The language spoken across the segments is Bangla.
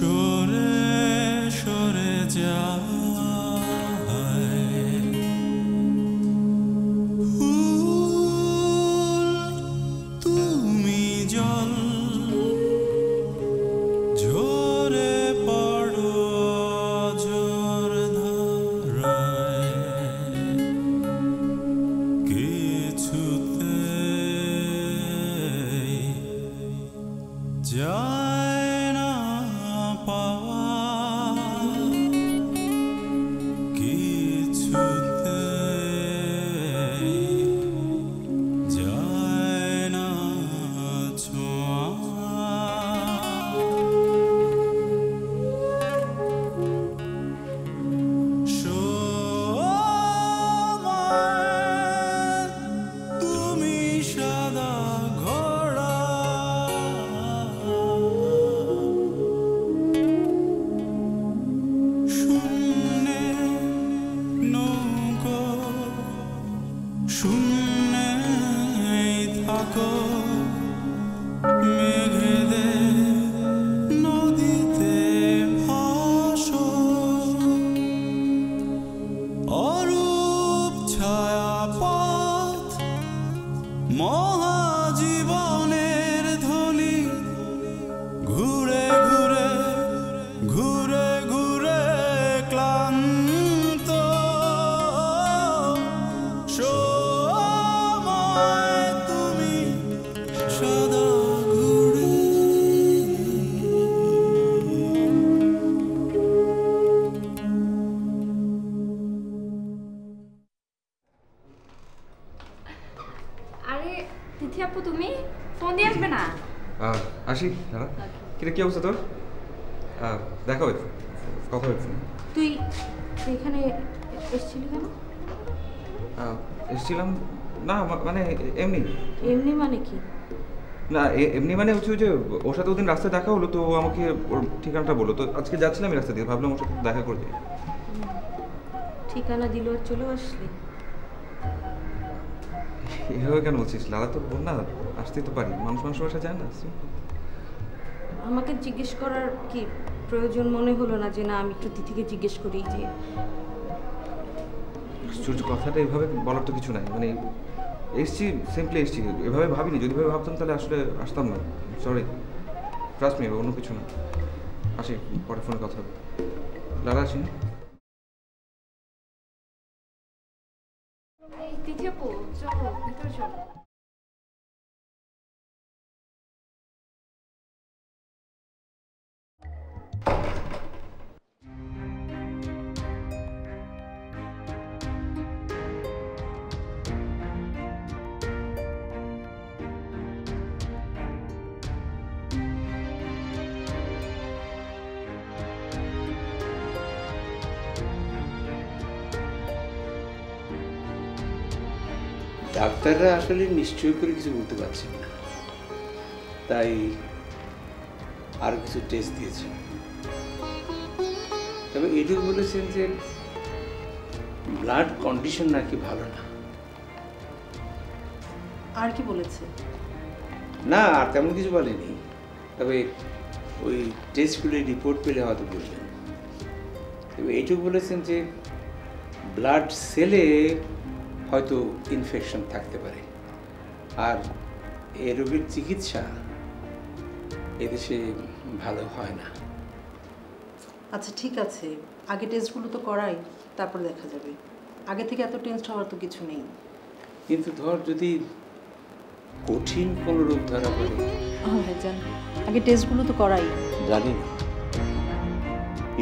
সরে সরে যায় ফুল তুমি জল ঝরে পড়ো ঝড় ধারায় কিছুতে যায় না পাওয়া কিছুতে যায় না ছোঁয়া সময় তুমি সাদা ঘোড়া শূন্যে নৌকো শূন্যে থাকো মেঘেদের নদীতে ভাসো অরূপ ছায়াপথ মহাজীবনের ধ্বনি ঘুরে ঘুরে ঘুরে ঘুরে ক্লান্ত সময় তুমি সদা ঘুরে আরে তিথি আপু তুমি ফোন দিয়ে আসবে না? আসি দাঁড়া কিরে কি অবস্থা তোর দেখা হয়েছে কথা হয়েছে তুই এখানে এসেছিলি কেন? এসেছিলাম না মানে এমনি এমনি মানে কি? না এমনি মানে হচ্ছে যে ওর সাথে ওদিন রাস্তায় দেখা হলো তো ও আমাকে ওর ঠিকানাটা বললো তো আজকে যাচ্ছিলাম এই রাস্তা দিয়ে ভাবলাম ওর সাথে দেখা করে যাই ঠিকানা দিল আর চলে আসলি? এভাবে কেন বলছিস লালা তোর বোন না আসতেই তো পারি মানুষ মানুষের বাসা যায় না আমাকে জিজ্ঞেস করার কি প্রয়োজন মনে হলো না যে না আমি একটু তিথিকে জিজ্ঞেস করি যে সূর্য কথাটা এভাবে বলার তো কিছু নাই মানে এসছি সিম্পলি এসছি এভাবে ভাবিনি যদি ভাবে ভাবতাম তাহলে আসলে আসতাম না সরি ট্রাস্ট মি অন্য কিছু না আসি পরে ফোনে কথা হবে লালা আসি না তিথি আপু চলো ভিতরে চলো ডাক্তাররা আসলে নিশ্চয় করে কিছু বলতে পারছেন না তাই আরো কিছু টেস্ট দিয়েছে তবে এটুকু বলেছেন যে ব্লাড কন্ডিশন নাকি ভালো না আর কি বলেছে? না আর তেমন কিছু বলেনি তবে ওই টেস্টগুলো রিপোর্ট পেলে হয়তো বলবেন তবে এইটুকু বলেছেন যে ব্লাড সেলে হয়তো ইনফেকশন থাকতে পারে আর এ রোগের চিকিৎসা এদেশে ভালো হয় না আচ্ছা ঠিক আছে আগে টেস্টগুলো তো করাই তারপর দেখা যাবে আগে থেকে এত টেনশন হওয়ার তো কিছু নেই কিন্তু ধর যদি কঠিন কোনো রোগ ধরা পড়ে ভাইজান আগে টেস্টগুলো তো করাই জানি না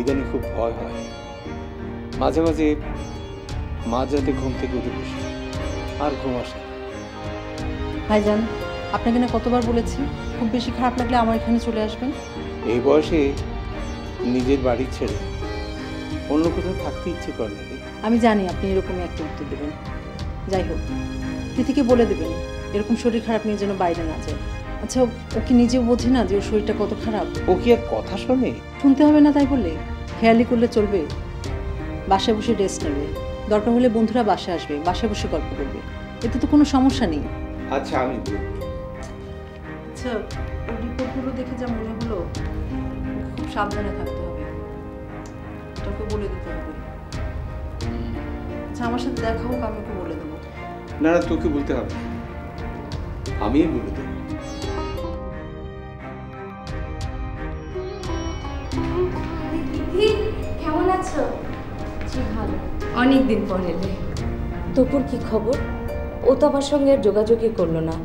ইদানিং খুব ভয় হয় মাঝে মাঝে মাঝরাতে ঘুম থেকে উঠে বসে আর ঘুম আসে না ভাইজান আপনাকে না কতবার বলেছি খুব বেশি খারাপ লাগলে আমার এখানে চলে আসবেন এই বয়সে নিজের বাড়ি ছেড়ে অন্য কোথাও থাকতে ইচ্ছে করে না আমি জানি আপনি এরকমই একটা উত্তর দেবেন যাই হোক তিথিকে বলে দেবেন এরকম শরীর খারাপ নিয়ে যেন বাইরে না যায় আচ্ছা ও কি নিজেও বোঝে না যে ওর শরীরটা কত খারাপ ও কি আর কথা শোনে শুনতে হবে না তাই বললে খেয়ালি করলে চলবে বাসায় বসে রেস্ট নেবে দরকার হলে বন্ধুরা বাসায় আসবে বাসায় বসে গল্প করবে এতে তো কোনো সমস্যা নেই আচ্ছা আমি বলবো আচ্ছা ওই রিপোর্টগুলো দেখে যা মনে হলো খুব সাবধানে থাকতে হবে, তোকে বলে দিতে হবে। আচ্ছা আমার সাথে দেখা হোক, আমি ওকে বলে দেবো। না না, তোকে বলতে হবে, আমিই বলে দেবো। দিদি কেমন আছো? জি ভালো। অনেক দিন পর এলে। তপুর কি খবর? ও তো আমার সঙ্গে আর যোগাযোগই করলো না।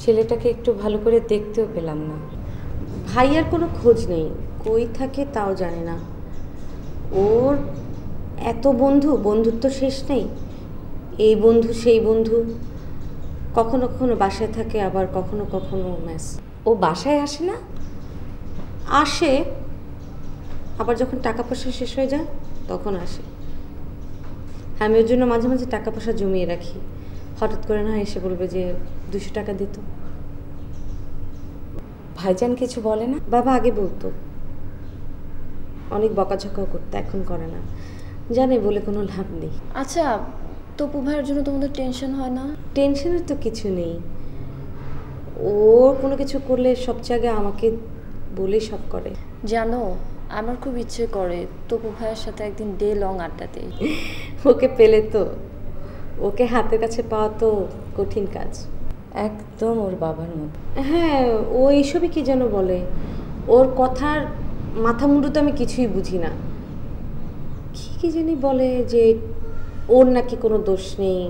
ছেলেটাকে একটু ভালো করে দেখতেও পেলাম না। ভাইয়ার কোনো খোঁজ নেই, কই থাকে তাও জানে না। ওর এত বন্ধুত্ব শেষ নেই, এই বন্ধু সেই বন্ধু, কখনো কখনো বাসায় থাকে, আবার কখনো কখনো মেস। ও বাসায় আসে না? আসে, আবার যখন টাকা পয়সা শেষ হয়ে যায় তখন আসে। আমি ওর জন্য মাঝে মাঝে টাকা পয়সা জমিয়ে রাখি, হঠাৎ করে না এসে বলবে যে 200 টাকা দিত। ভাইজান কিছু বলে না? বাবা আগে বলতো, অনেক বকাঝকাও করতো, এখন করে না, জানে বলে কোনো লাভ নেই। আচ্ছা, তপু ভাইয়ের জন্য তোমাদের টেনশন হয় না? টেনশনের তো কিছু নেই, ওর কোনো কিছু করলে সবচেয়ে আগে আমাকে বলেই সব করে। জানো, আমার খুব ইচ্ছে করে তপু ভাইয়ের সাথে একদিন ডে লং আড্ডা দেই। ওকে পেলে তো, ওকে হাতের কাছে পাওয়া তো কঠিন কাজ। একদম ওর বাবার মতো। হ্যাঁ, ও এইসবই কি যেন বলে, ওর কথার মাথা মুন্ডু তো আমি কিছুই বুঝি না। কি জানি বলে যে ওর নাকি কোনো দোষ নেই,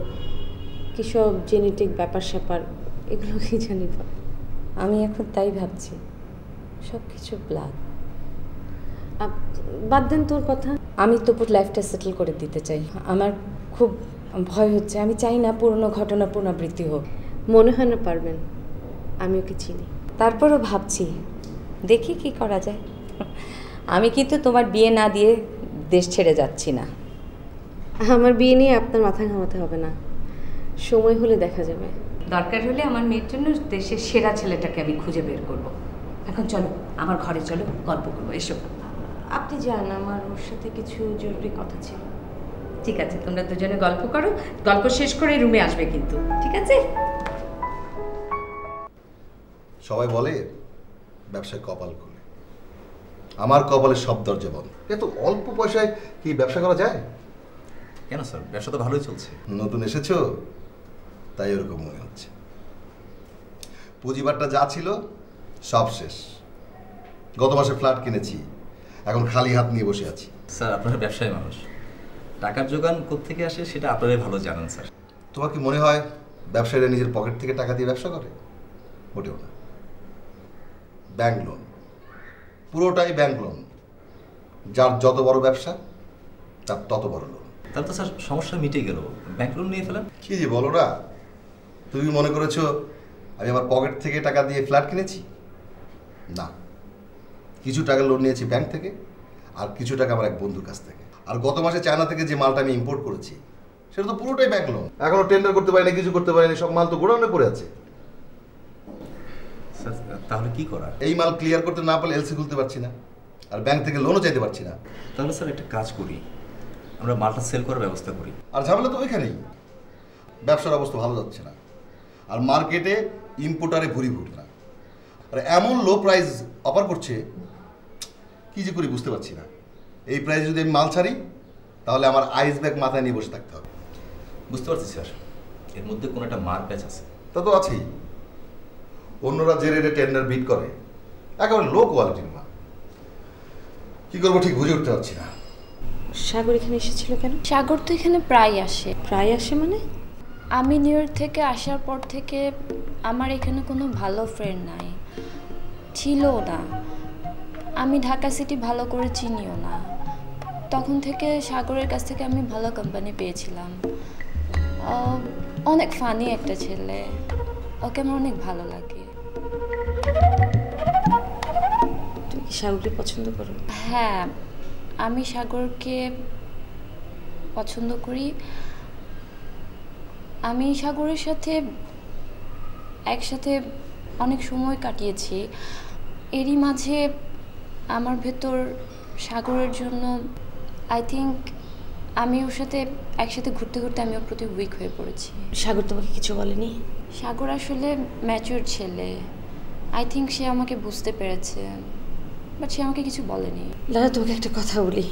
কী সব জেনেটিক ব্যাপার স্যাপার, এগুলো কি জানি বলে। আমি এখন তাই ভাবছি, সব কিছু ব্লাড। বাদ দেন তোর কথা। আমি তপুর লাইফটা সেটেল করে দিতে চাই। আমার খুব ভয় হচ্ছে, আমি চাই না পুরনো ঘটনা পুনরাবৃত্তি হোক। মনে হয় না পারবেন, আমি ওকে চিনি। তারপরও ভাবছি, দেখি কি করা যায়। আমি কিন্তু তোমার বিয়ে না দিয়ে দেশ ছেড়ে যাচ্ছি না। আমার বিয়ে নিয়ে আপনার মাথা ঘামাতে হবে না, সময় হলে দেখা যাবে। দরকার হলে আমার মেয়ের জন্য দেশের সেরা ছেলেটাকে আমি খুঁজে বের করব। এখন চলো আমার ঘরে, চলো গল্প করবো, এসো। আপনি যান, আমার ওর সাথে কিছু জরুরি কথা ছিল। ঠিক আছে, তোমরা দুজনে গল্প করো, গল্প শেষ করে রুমে আসবে কিন্তু, ঠিক আছে? সবাই বলে ব্যবসায় কপাল খুলে, আমার কপালের সব দরজা বন্ধ। এত অল্প পয়সায় কি ব্যবসা করা যায়? কেন স্যার, ব্যবসা তো ভালোই চলছে। নতুন এসেছো তাই ওরকম মনে হচ্ছে। পুঁজিবারটা যা ছিল সব শেষ। গত মাসে ফ্ল্যাট কিনেছি, এখন খালি হাত নিয়ে বসে আছি। স্যার, আপনারা ব্যবসায়ী মানুষ, টাকার যোগান কোত্থেকে আসে সেটা আপনারাই ভালো জানেন স্যার। তোমার কি মনে হয় ব্যবসায়ীরা নিজের পকেট থেকে টাকা দিয়ে ব্যবসা করে? মোটেও না। ব্যাংক লোন, পুরোটাই ব্যাংক লোন। যার যত বড় ব্যবসা তার তত বড় লোন। তাহলে তো স্যার সমস্যা মিটে গেল, ব্যাংক লোন নিয়ে ফেলেন। কি যে বলো না, তুমি মনে করেছো আমি আমার পকেট থেকে টাকা দিয়ে ফ্ল্যাট কিনেছি? না, কিছু টাকা লোন নিয়েছি ব্যাংক থেকে, আর কিছু টাকা আমার এক বন্ধুর কাছ থেকে। আর গত মাসে চায়না থেকে যে মালটা আমি ইম্পোর্ট করেছি সেটা তো পুরোটাই ব্যাংক লোন। এখনো টেন্ডার করতে পারিনি, কিছু করতে পারিনি, সব মাল তো গোডাউনে পড়ে আছে। স্যার তাহলে কি করার? এই মাল ক্লিয়ার করতে না পারলে এলসি খুলতে পারছি না, আর ব্যাংক থেকে লোনও চাইতে পারছি না। তাহলে স্যার একটা কাজ করি, আমরা মালটা সেল করার ব্যবস্থা করি। আর ঝামেলা তো ওইখানেই, ব্যবসার অবস্থা ভালো যাচ্ছে না, আর মার্কেটে ইম্পোর্টারে ভরি ভরি না, আর এমন লো প্রাইস অফার করছে, কি যে করি বুঝতে পারছি না। এই প্রাইসে যদি আমি মাল ছাড়ি তাহলে আমার আইস ব্যাগ মাথায় নিয়ে বসে থাকতে হবে। বুঝতে পারছি স্যার, এর মধ্যে কোনো একটা মার প্যাচ আছে। তা তো আছেই। অন্যরা যে রেটে টেন্ডার বিট করে একেবারে লো কোয়ালিটির মাল, কি করবো ঠিক বুঝে উঠতে পারছি না। সাগর এখানে এসেছিল কেন? সাগর তো এখানে প্রায় আসে। প্রায় আসে মানে? আমি নিউ ইয়র্ক থেকে আসার পর থেকে আমার এখানে কোনো ভালো ফ্রেন্ড নাই, ছিলও না। আমি ঢাকা সিটি ভালো করে চিনিও না। তখন থেকে সাগরের কাছ থেকে আমি ভালো কোম্পানি পেয়েছিলাম। অনেক ফানি একটা ছেলে, ওকে আমার অনেক ভালো লাগে। তুমি কি সাগরকে পছন্দ করো? হ্যাঁ, আমি সাগরকে পছন্দ করি। আমি সাগরের সাথে একসাথে অনেক সময় কাটিয়েছি। এরই মাঝে আমার ভেতর সাগরের জন্য আই থিঙ্ক আমি ওর সাথে একসাথে ঘুরতে ঘুরতে আমি ওর প্রতি উইক হয়ে পড়েছি। সাগর তোমাকে কিছু বলেনি? সাগর আসলে ম্যাচিউর ছেলে, আই থিঙ্ক সে আমাকে বুঝতে পেরেছে। বাট সে আমাকে কিছু বলেনি। লারা, তোমাকে একটা কথা বলি,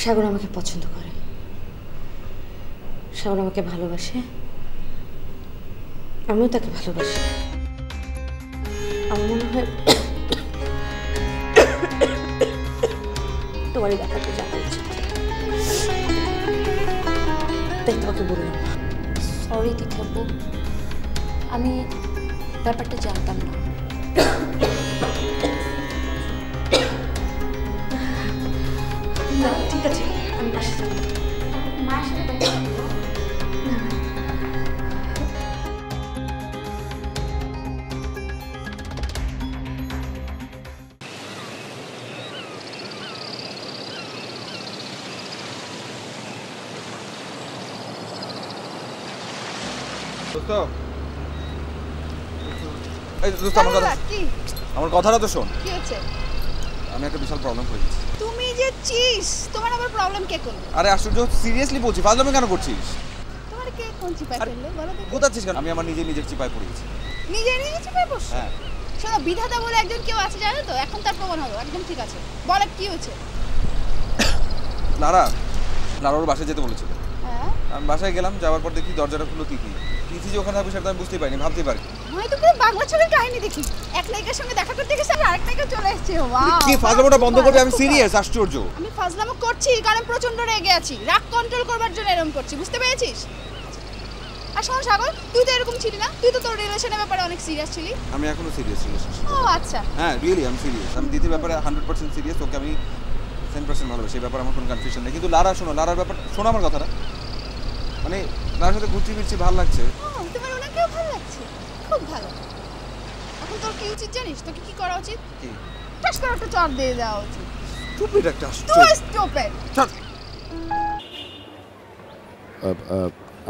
সাগর আমাকে পছন্দ করে, সাগর আমাকে ভালোবাসে, আমিও তাকে ভালোবাসি। আমার মনে হয় তোমার এই ব্যাপারটা জানা উচিত, তাই তোমাকে বললাম। সরি তিথি, আমি ব্যাপারটা জানতাম না। না ঠিক আছে, আমি বাসে যাবো। মায়ের সাথে দেখা করবো। দোস্ত, এই দোস্ত আমার কথা, আমার কথাটা তো শোন। কি হচ্ছে? আমি একটা বিশাল প্রবলেম হয়ে গেছি। তুমি যে চিস, তোমার আবার প্রবলেম কে করলো? আরে আশ্চর্য, সিরিয়াসলি বলছি, ফাজলামি কেন করছিস? তোমার কে কোন চিপায় ফেললো বলো তো? কোথাচ্ছিস কেন? আমি আমার নিজের চিপায় পড়ে গেছি। নিজে চিপায় পড়ছো? হ্যাঁ। শোনো, বিধাতা বলে একজন কেউ আছে জানো তো, এখন তার প্রমাণ হলো। একদম ঠিক আছে, বলো কি হয়েছে? লারা ওর বাসায় যেতে বলেছিল। হ্যাঁ, আমি বাসায় গেলাম, যাওয়ার পর দেখি দরজাটা খুললো তিথি যে ওখানে থাকবে সেটা আমি বুঝতেই পারিনি, ভাবতেই পারি। হয়তো পুরো বাংলা ছবির কাহিনী দেখি, এক নায়িকার সঙ্গে দেখা করতে গেছে আর আরেক নায়িকা চলে এসেছে। ওয়াও, কি ফাজলামোটা বন্ধ করবে? আমি সিরিয়াস। আশ্চর্য, আমি ফাজলামো করছি কারণ প্রচন্ড রেগে আছি, রাগ কন্ট্রোল করবার জন্য এরকম করছি, বুঝতে পেরেছিস? আর শোন সাগর, তুই তো এরকম ছিলি না, তুই তো তোর রিলেশনের ব্যাপারে অনেক সিরিয়াস ছিলি। আমি এখনো সিরিয়াস রিলেশনশিপ। ও আচ্ছা। হ্যাঁ, রিয়েলি আমি সিরিয়াস। আমি তিথির ব্যাপারে 100% সিরিয়াস। ওকে আমি 10% ভালোবাসি, সেই ব্যাপারে আমার কোনো কনফিউশন নেই। কিন্তু লারা শোনো, লারার ব্যাপার শোনো আমার কথাটা। মানে লারার সাথে ঘুরছি ফিরছি, ভালো লাগছে। তোমার ওনাকেও ভালো লাগছে? খুব ভালো। এখন তোর কি উচিত জানিস? তোকে কি করা উচিত? কি? টাস করে একটা চড় দিয়ে দেওয়া উচিত। স্টুপিড একটা। তুই স্টুপিড।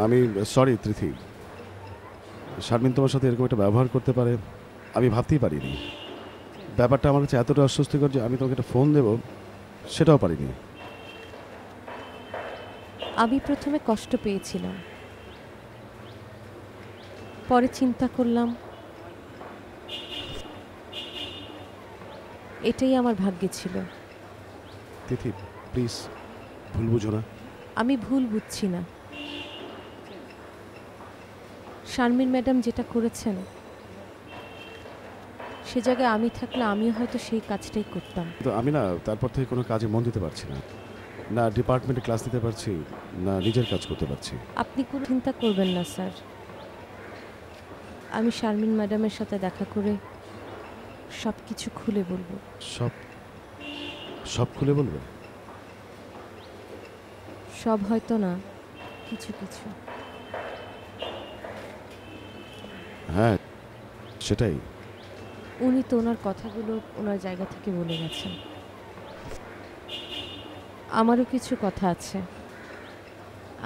আমি সরি তিথি, শারমিন তোমার সাথে এরকম একটা ব্যবহার করতে পারে আমি ভাবতেই পারিনি। ব্যাপারটা আমার কাছে এতটা অস্বস্তিকর যে আমি তোমাকে একটা ফোন দেবো সেটাও পারিনি। আমি প্রথমে কষ্ট পেয়েছিলাম, পরে চিন্তা করলাম এটাই আমার ভাগ্যে ছিল। তিথি প্লিজ ভুল বুঝো না। আমি ভুল বুঝছি না। শারমিন ম্যাডাম যেটা করেছেন সে জায়গায় আমি থাকলে আমিও হয়তো সেই কাজটাই করতাম। তো আমি না তারপর থেকে কোনো কাজে মন দিতে পারছি না, না ডিপার্টমেন্টে ক্লাস নিতে পারছি, না নিজের কাজ করতে পারছি। আপনি কোনো চিন্তা করবেন না স্যার, আমি শারমিন ম্যাডামের সাথে দেখা করে সব কিছু খুলে বলবো। সব খুলে বলবে? সব হয়তো না, কিছু কিছু। হ্যাঁ সেটাই। উনি তো ওনার কথাগুলো ওনার জায়গা থেকে বলে গেছেন। আমারও কিছু কথা আছে,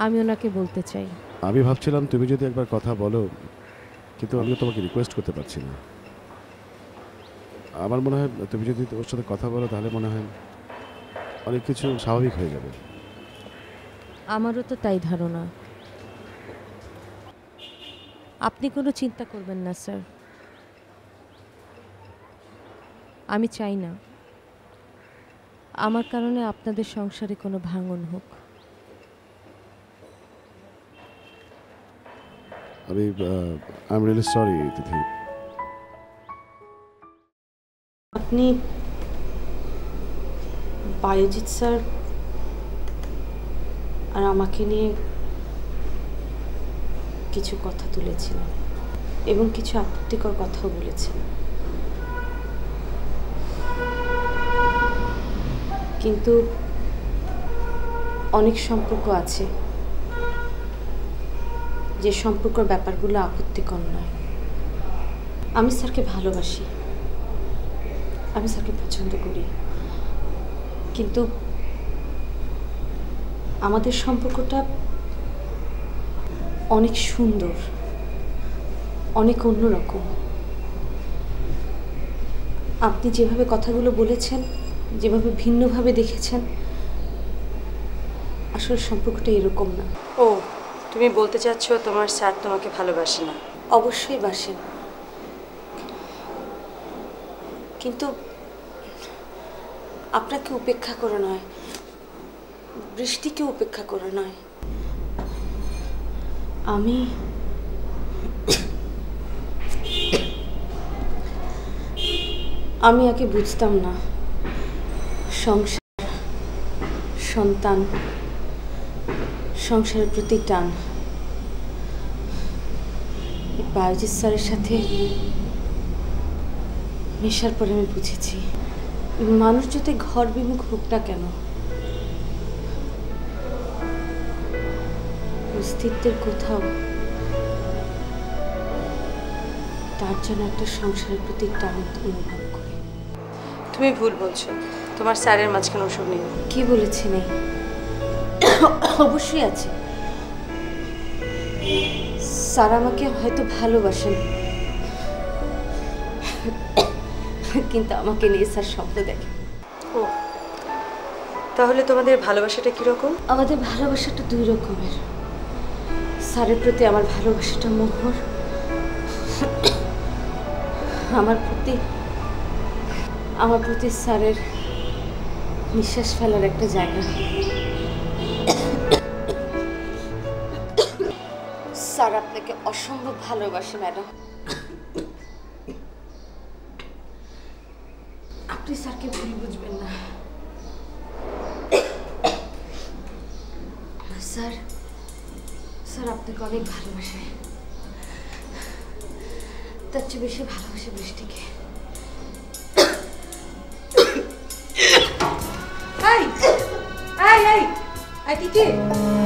আমি ওনাকে বলতে চাই। আমি ভাবছিলাম তুমি যদি একবার কথা বলো, কিন্তু আমিও তোমাকে রিকোয়েস্ট করতে পারছি না। আমার মনে হয় তুমি যদি ওর সাথে কথা বলো তাহলে মনে হয় অনেক কিছু স্বাভাবিক হয়ে যাবে। আমারও তো তাই ধারণা। আপনি কোনো চিন্তা করবেন না স্যার, আমি চাই না আমার কারণে আপনাদের সংসারে কোনো ভাঙন হোক। আমি আই এম রিয়েলি সরি তিথি। আপনি বায়োজিৎ স্যার আর আমাকে নিয়ে কিছু কথা তুলেছিলেন এবং কিছু আপত্তিকর কথাও বলেছেন, কিন্তু অনেক সম্পর্ক আছে যে সম্পর্কের ব্যাপারগুলো আপত্তিকর নয়। আমি স্যারকে ভালোবাসি, আমি স্যারকে পছন্দ করি, কিন্তু আমাদের সম্পর্কটা অনেক সুন্দর, অনেক অন্যরকম। আপনি যেভাবে কথাগুলো বলেছেন, যেভাবে ভিন্নভাবে দেখেছেন, আসলে সম্পর্কটা এরকম না। ও, তুমি বলতে চাচ্ছ তোমার স্যার তোমাকে ভালোবাসে না? অবশ্যই বাসেন, কিন্তু আপনাকে উপেক্ষা করে নয়, বৃষ্টিকে উপেক্ষা করে নয়। আমি আগে বুঝতাম না সংসার, সন্তান, সংসারের প্রতি টান। বায়োজিৎ স্যারের সাথে মেশার পরে আমি বুঝেছি মানুষ যদি ঘর বিমুখ হোক না কেন, অস্তিত্বের কোথাও তার জন্য একটা সংসারের প্রতি টান অনুভব করে। তুমি ভুল বলছো, তোমার স্যারের মাঝখানে ওসব নেই। কি বলেছি নেই? অবশ্যই আছে। স্যার আমাকে হয়তো ভালোবাসেন, কিন্তু আমাকে নিয়ে স্যার স্বপ্ন দেখে। ও, তাহলে তোমাদের ভালোবাসাটা কিরকম? আমাদের ভালোবাসাটা দুই রকমের। স্যারের প্রতি আমার ভালোবাসাটা মোহর, আমার প্রতি স্যারের নিঃশ্বাস ফেলার একটা জায়গা। স্যার আপনাকে অসম্ভব ভালোবাসে ম্যাডাম। আপনি স্যারকে ভুল বুঝবেন না। স্যার আপনাকে অনেক ভালোবাসে, তার চেয়ে বেশি ভালোবাসে বৃষ্টিকে। এই, এই, এই, এই,